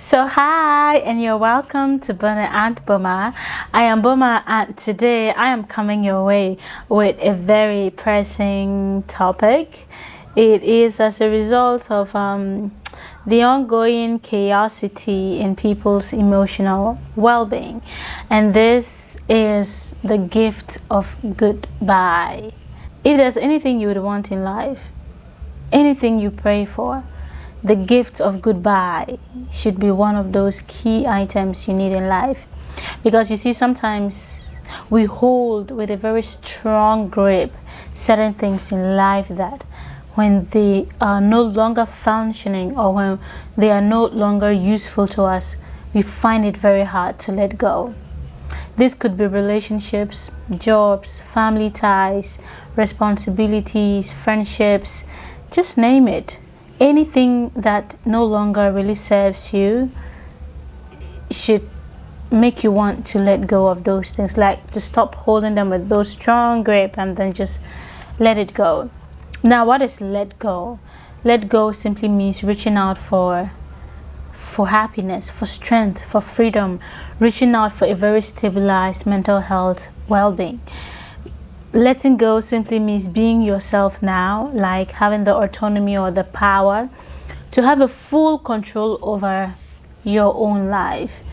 So hi and you're welcome to Burner and Boma. I am Boma and today I am coming your way with a very pressing topic. It is as a result of the ongoing chaosity in people's emotional well-being, and this is the gift of goodbye. If there's anything you would want in life, anything you pray for, the gift of goodbye should be one of those key items you need in life. Because you see, sometimes we hold with a very strong grip certain things in life that when they are no longer functioning or when they are no longer useful to us, we find it very hard to let go. This could be relationships, jobs, family ties, responsibilities, friendships, just name it. Anything that no longer really serves you should make you want to let go of those things, like to stop holding them with those strong grip and then just let it go. Now, what is let go? Let go simply means reaching out for happiness, for strength, for freedom, reaching out for a very stabilized mental health well-being. Letting go simply means being yourself now, like having the autonomy or the power to have a full control over your own life.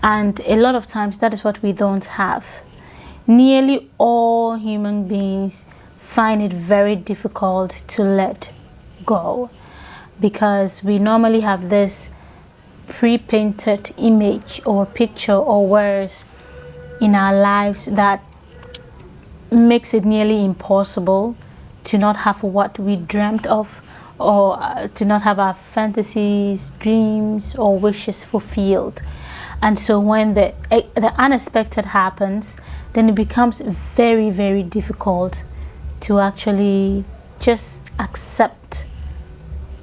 And a lot of times that is what we don't have. Nearly all human beings find it very difficult to let go because we normally have this pre-painted image or picture or words in our lives that makes it nearly impossible to not have what we dreamt of, or to not have our fantasies, dreams, or wishes fulfilled. And so when the unexpected happens, then it becomes very, very difficult to actually just accept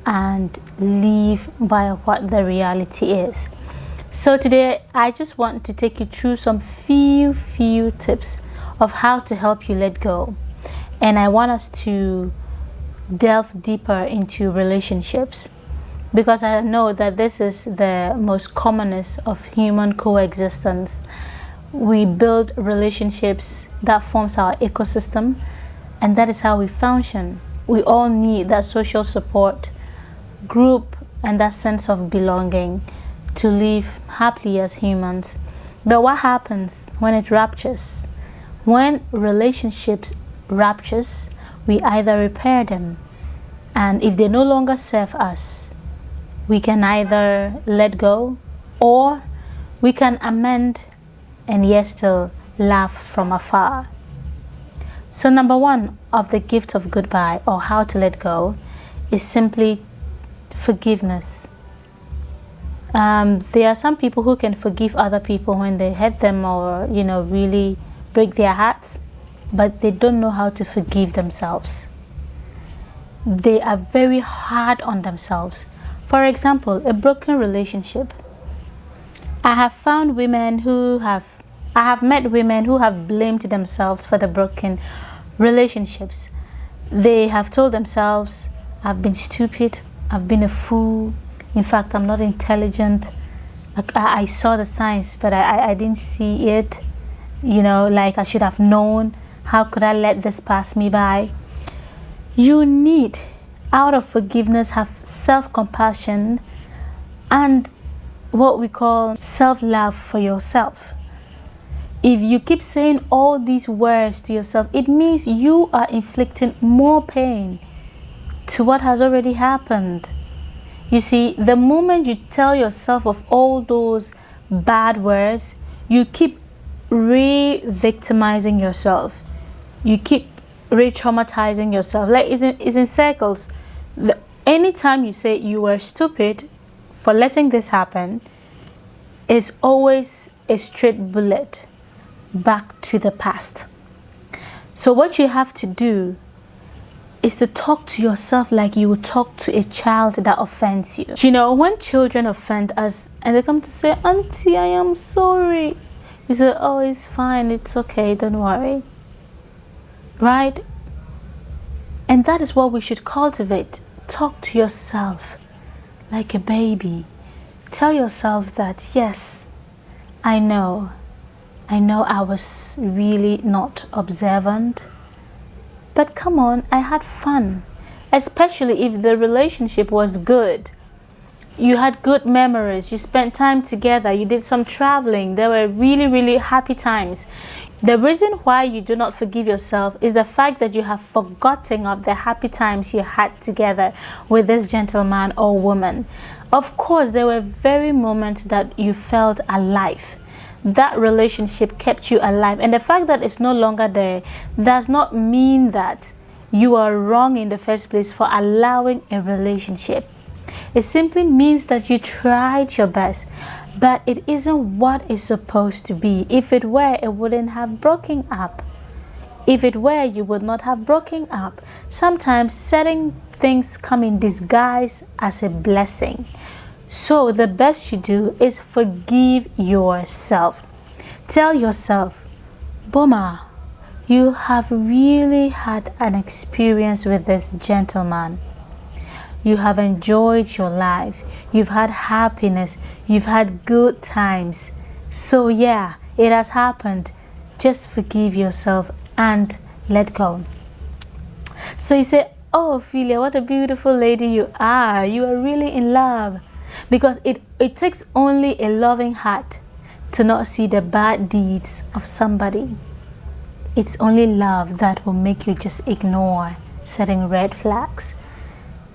and live by what the reality is. So today I just want to take you through some few tips of how to help you let go. And I want us to delve deeper into relationships, because I know that this is the most commonest of human coexistence. We build relationships that forms our ecosystem, and that is how we function. We all need that social support group and that sense of belonging to live happily as humans. But what happens when it ruptures? When relationships ruptures, we either repair them, and if they no longer serve us, we can either let go or we can amend and yet still laugh from afar. So number one of the gift of goodbye, or how to let go, is simply forgiveness. There are some people who can forgive other people when they hurt them or really break their hearts, but they don't know how to forgive themselves. They are very hard on themselves. For example, a broken relationship. I have met women who have blamed themselves for the broken relationships. They have told themselves, I've been stupid, I've been a fool, in fact I'm not intelligent, I saw the signs but I didn't see it, like I should have known, how could I let this pass me by? You need, out of forgiveness, have self-compassion and what we call self-love for yourself. If you keep saying all these words to yourself, it means you are inflicting more pain to what has already happened. You see, the moment you tell yourself of all those bad words, you keep re-victimizing yourself. You keep re-traumatizing yourself. Like it's in circles. Anytime you say you were stupid for letting this happen, it's always a straight bullet back to the past. So what you have to do is to talk to yourself like you would talk to a child that offends you. When children offend us and they come to say, Auntie, I am sorry, you say, oh, it's fine, it's okay, don't worry. Right? And that is what we should cultivate. Talk to yourself like a baby. Tell yourself that, yes, I know I was really not observant, but come on, I had fun. Especially if the relationship was good. You had good memories, you spent time together, you did some traveling, there were really, really happy times. The reason why you do not forgive yourself is the fact that you have forgotten of the happy times you had together with this gentleman or woman. Of course, there were very moments that you felt alive. That relationship kept you alive, and the fact that it's no longer there does not mean that you are wrong in the first place for allowing a relationship. It simply means that you tried your best, but it isn't what it's supposed to be. If it were, it wouldn't have broken up. If it were, you would not have broken up. Sometimes certain things come in disguise as a blessing. So the best you do is forgive yourself. Tell yourself, Boma, you have really had an experience with this gentleman. You have enjoyed your life. You've had happiness. You've had good times. So yeah, it has happened. Just forgive yourself and let go. So you say, oh, Ophelia, what a beautiful lady you are. You are really in love. Because it takes only a loving heart to not see the bad deeds of somebody. It's only love that will make you just ignore certain red flags.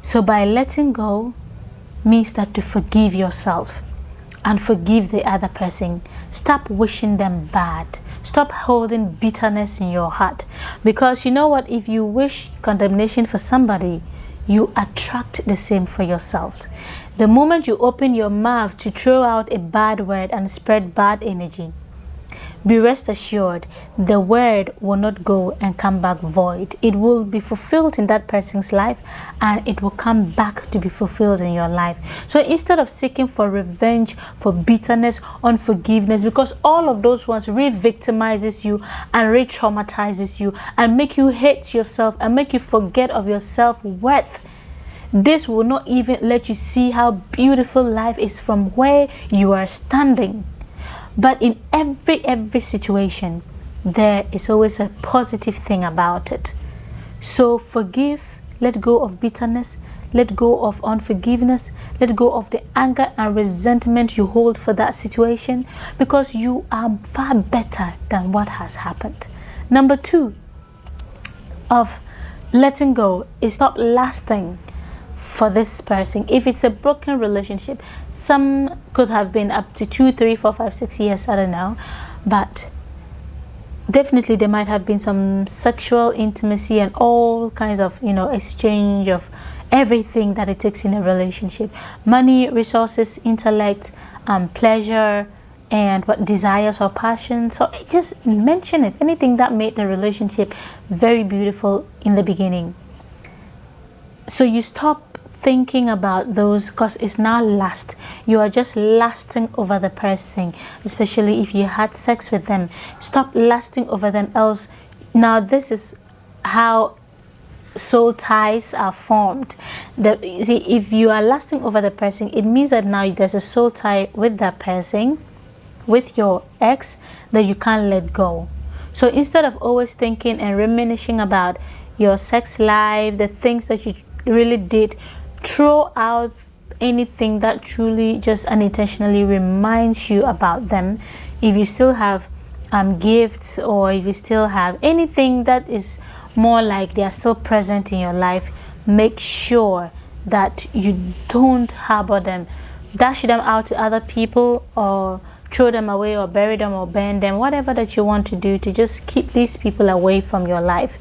So by letting go means that to forgive yourself and forgive the other person. Stop wishing them bad. Stop holding bitterness in your heart. Because you know what? If you wish condemnation for somebody, you attract the same for yourself. The moment you open your mouth to throw out a bad word and spread bad energy, be rest assured the word will not go and come back void. It will be fulfilled in that person's life, and it will come back to be fulfilled in your life. So instead of seeking for revenge, for bitterness, unforgiveness, because all of those ones re-victimizes you and re-traumatizes you and make you hate yourself and make you forget of your self-worth. This will not even let you see how beautiful life is from where you are standing. But in every situation, there is always a positive thing about it. So forgive, let go of bitterness, let go of unforgiveness, let go of the anger and resentment you hold for that situation, because you are far better than what has happened. Number 2 of letting go is stop lasting for this person. If it's a broken relationship, some could have been up to 2, 3, 4, 5, 6 years, I don't know, but definitely there might have been some sexual intimacy and all kinds of, exchange of everything that it takes in a relationship: money, resources, intellect, pleasure, and what desires or passions. So just mention it, anything that made the relationship very beautiful in the beginning. So you stop thinking about those, because it's not lust. You are just lusting over the person, especially if you had sex with them. Stop lusting over them, else. Now this is how soul ties are formed. You see, if you are lusting over the person, it means that now there's a soul tie with that person, with your ex, that you can't let go. So instead of always thinking and reminiscing about your sex life, the things that you really did, throw out anything that truly just unintentionally reminds you about them. If you still have gifts, or if you still have anything that is more like they are still present in your life, make sure that you don't harbor them. Dash them out to other people, or throw them away, or bury them, or burn them, whatever that you want to do to just keep these people away from your life.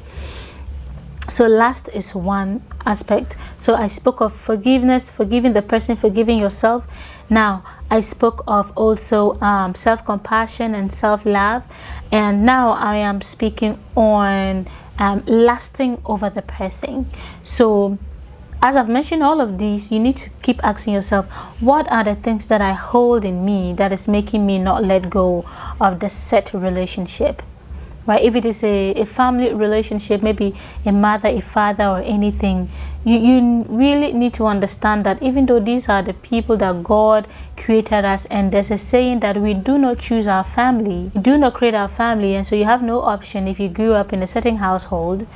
So last is one aspect. So I spoke of forgiveness, forgiving the person, forgiving yourself. Now I spoke of also self-compassion and self-love, and now I am speaking on lasting over the person. So as I've mentioned all of these, you need to keep asking yourself, what are the things that I hold in me that is making me not let go of the set relationship? right? If it is a family relationship, maybe a mother, a father, or anything, you really need to understand that even though these are the people that God created us, and there's a saying that we do not choose our family, we do not create our family, and so you have no option if you grew up in a certain household.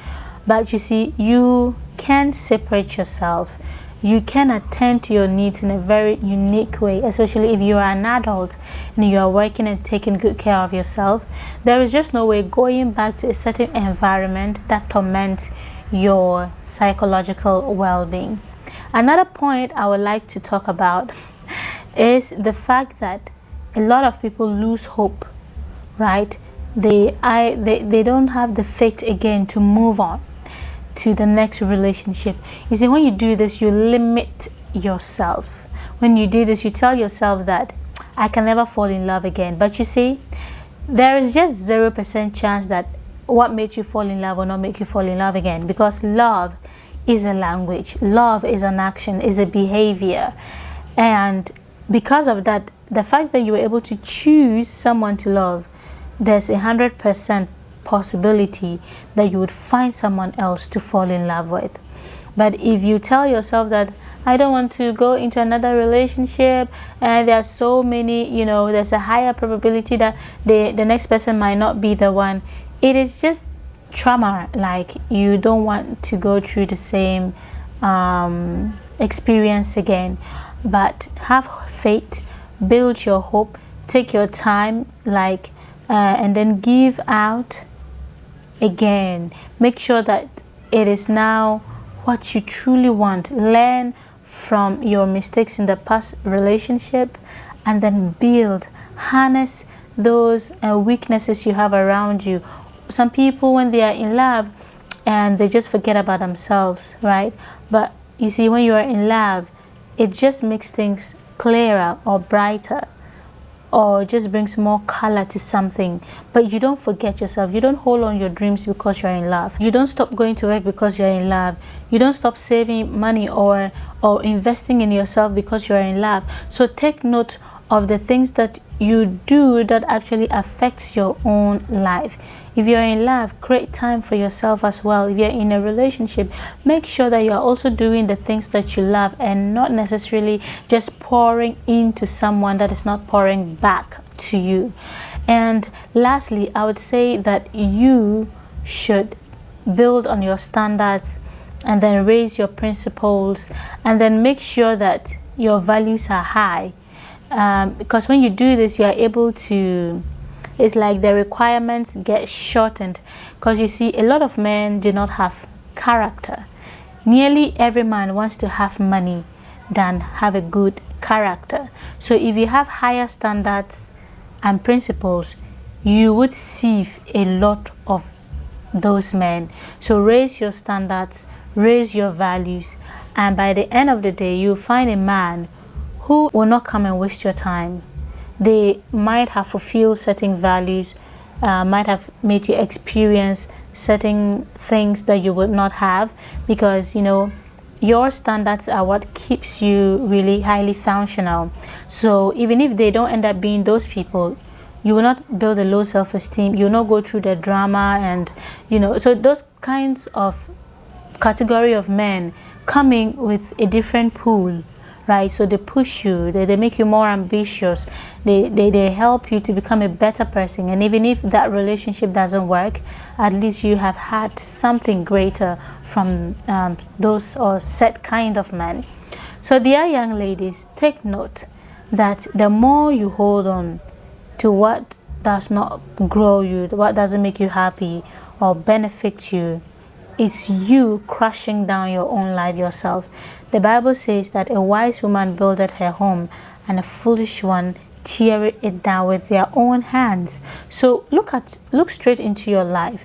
But you see, you can separate yourself. You can attend to your needs in a very unique way, especially if you are an adult and you are working and taking good care of yourself. There is just no way going back to a certain environment that torments your psychological well-being. Another point I would like to talk about is the fact that a lot of people lose hope, right? They don't have the faith again to move on to the next relationship. You see, when you do this, you limit yourself. When you do this, you tell yourself that I can never fall in love again. But you see, there is just 0% chance that what made you fall in love will not make you fall in love again, because love is a language, love is an action, is a behavior. And because of that, the fact that you were able to choose someone to love, there's 100% possibility that you would find someone else to fall in love with. But if you tell yourself that I don't want to go into another relationship, and there are so many, there's a higher probability that the next person might not be the one, it is just trauma. Like, you don't want to go through the same experience again. But have faith, build your hope, take your time, and then give out again. Make sure that it is now what you truly want. Learn from your mistakes in the past relationship, and then build, harness those weaknesses you have around you. Some people, when they are in love, and they just forget about themselves, right? But you see, when you are in love, it just makes things clearer or brighter, or just brings more color to something. But you don't forget yourself. You don't hold on your dreams because you're in love. You don't stop going to work because you're in love. You don't stop saving money or investing in yourself because you're in love. So take note of the things that you do that actually affects your own life. If you're in love, create time for yourself as well. If you're in a relationship, make sure that you're also doing the things that you love, and not necessarily just pouring into someone that is not pouring back to you. And lastly, I would say that you should build on your standards, and then raise your principles, and then make sure that your values are high. Because when you do this, you are able to, it's like the requirements get shortened. Because you see, a lot of men do not have character. Nearly every man wants to have money than have a good character. So if you have higher standards and principles, you would sieve a lot of those men. So raise your standards, raise your values, and by the end of the day, you'll find a man who will not come and waste your time. They might have fulfilled certain values, might have made you experience certain things that you would not have, because your standards are what keeps you really highly functional. So even if they don't end up being those people, you will not build a low self-esteem. You will not go through the drama, and so those kinds of category of men coming with a different pool, right? So they push you, they make you more ambitious, they help you to become a better person. And even if that relationship doesn't work, at least you have had something greater from those or set kind of men. So dear young ladies, take note that the more you hold on to what does not grow you, what doesn't make you happy or benefit you, it's you crushing down your own life yourself. The Bible says that a wise woman builded her home, and a foolish one teareth it down with their own hands. So look straight into your life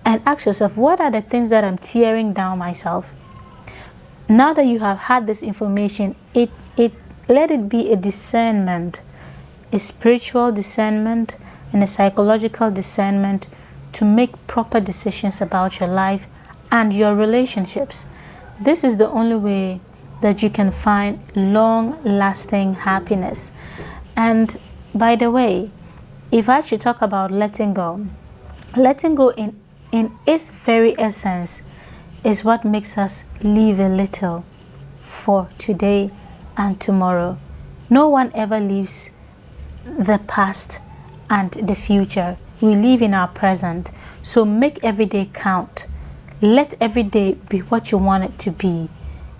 and ask yourself, what are the things that I'm tearing down myself? Now that you have had this information, let it be a discernment, a spiritual discernment and a psychological discernment, to make proper decisions about your life and your relationships. This is the only way that you can find long-lasting happiness. And by the way, if I should talk about letting go, Letting go in its very essence is what makes us live a little for today and tomorrow. No one ever lives the past and the future. We live in our present. So make every day count. Let every day be what you want it to be.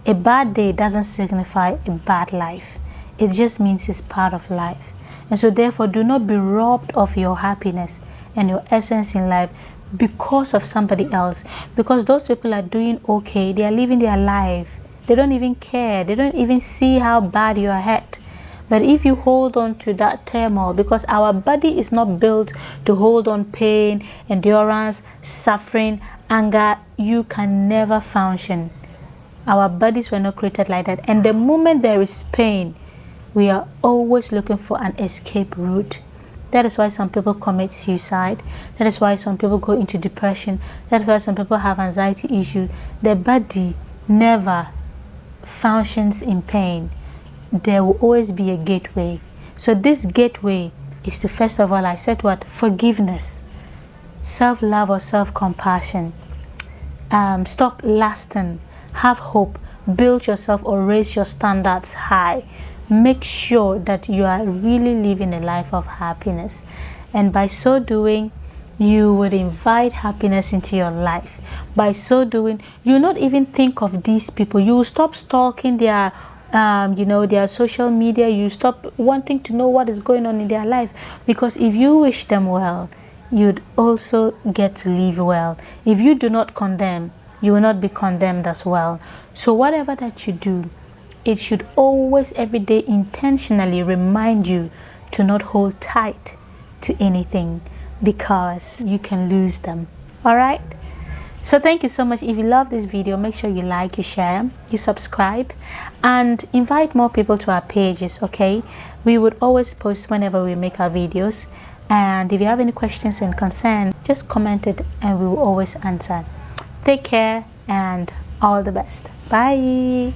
A bad day doesn't signify a bad life. It just means it's part of life. And so therefore, do not be robbed of your happiness and your essence in life because of somebody else. Because those people are doing okay. They are living their life. They don't even care. They don't even see how bad you are hurt. But if you hold on to that turmoil, because our body is not built to hold on pain, endurance, suffering, anger, you can never function. Our bodies were not created like that. And the moment there is pain, we are always looking for an escape route. That is why some people commit suicide. That is why some people go into depression. That is why some people have anxiety issues. The body never functions in pain. There will always be a gateway. So this gateway is to, first of all, I said what? Forgiveness, self-love or self-compassion. Stop lasting. Have hope. Build yourself or raise your standards high. Make sure that you are really living a life of happiness. And by so doing, you would invite happiness into your life. By so doing, you will not even think of these people. You will stop stalking their their social media. You stop wanting to know what is going on in their life, because if you wish them well, you'd also get to live well. If you do not condemn, you will not be condemned as well. So whatever that you do, it should always every day intentionally remind you to not hold tight to anything, because you can lose them. All right, so thank you so much. If you love this video, make sure you like, you share, you subscribe, and invite more people to our pages. Okay, we would always post whenever we make our videos, and if you have any questions and concern, just comment it and we will always answer. Take care and all the best. Bye.